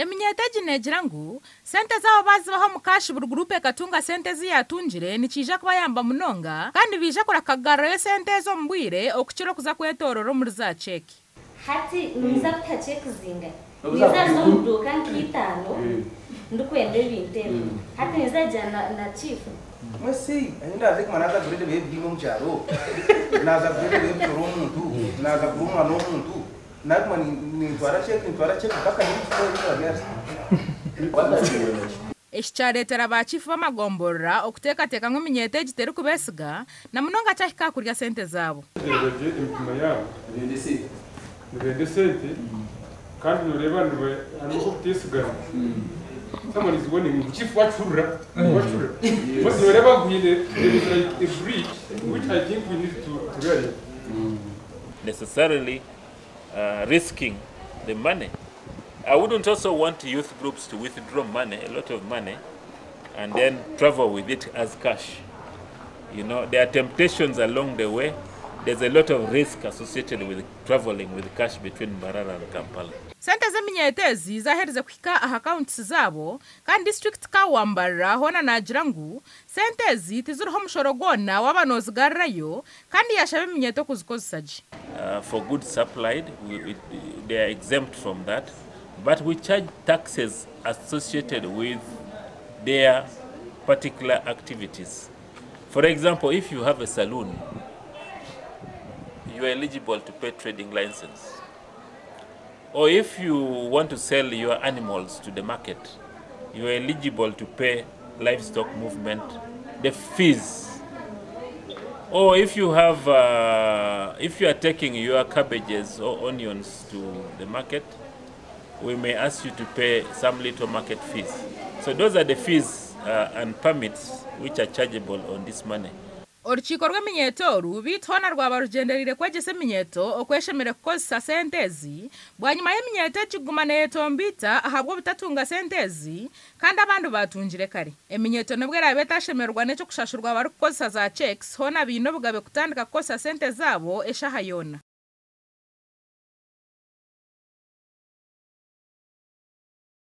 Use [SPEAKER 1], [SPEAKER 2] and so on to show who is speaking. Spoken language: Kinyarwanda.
[SPEAKER 1] Eminyeteji negira ngu sente zabo bazibaho mu kashi buri gurupe katunga sente ziyatungire nikija kuba yamba munonga kandi bija kurakagara sente zo mbwire okukiro kuza kwetororo muri za cheki
[SPEAKER 2] hati niza kuta cheki zinga niza zo muduka nk'itano ndikwenda ibintero hati niza jana na chief
[SPEAKER 3] mwesi ainda zeki manaza burede bebimo mcharo naza burede bebiro muntu naza buruma no muntu nagma ni twara cheki paka ni kwa biasa
[SPEAKER 1] Eshcharetera abachifu b'amagomborora okuteekateka nk'eminyeteji teri kubesiga na munonga cyahika kurya sente zabo.
[SPEAKER 4] Impima yabo nibende sente kandi nureba niwe ariko kutesigana. Someone is warning chief wachura. But nureba guhile there is like a breach which I think we need to realize.
[SPEAKER 5] Necessarily risking the money. I wouldn't also want youth groups to withdraw money, a lot of money, and then travel with it as cash. You know, there are temptations along the way. There's a lot of risk associated with traveling with cash between Mbarara and Kampala.
[SPEAKER 1] Sente z'eminyetezi zahereze kuhika accounts zabo kandi district ka Wambara hona nagira ngu sentezi tizuriho mushoro gwona w'abanozigarrayo kandi yashabe eminyeto kuzikozesa.
[SPEAKER 5] For goods supplied, they are exempt from that. But we charge taxes associated with their particular activities. For example, if you have a saloon, you are eligible to pay trading license. Or if you want to sell your animals to the market, you are eligible to pay livestock movement, the fees. Or if you have, if you are taking your cabbages or onions to the market, we may ask you to pay some little market fees. So those are the fees and permits which are chargeable on this money.
[SPEAKER 1] Orukiiko rw'eminyeto rubitona rwaba rugenderire kwegesa eminyeto okweshemere kukozesa sentezi bwanyuma y'eminyeto ekiguma neetombita ahabwo butatunga sentezi kandi abantu batungire kare eminyeto nibwo erabe etashemerwa n'ekyo kushashurwa abari kukozesa za checks hona biine obugabe kutandika kukozesa sente zabo eshaha yona.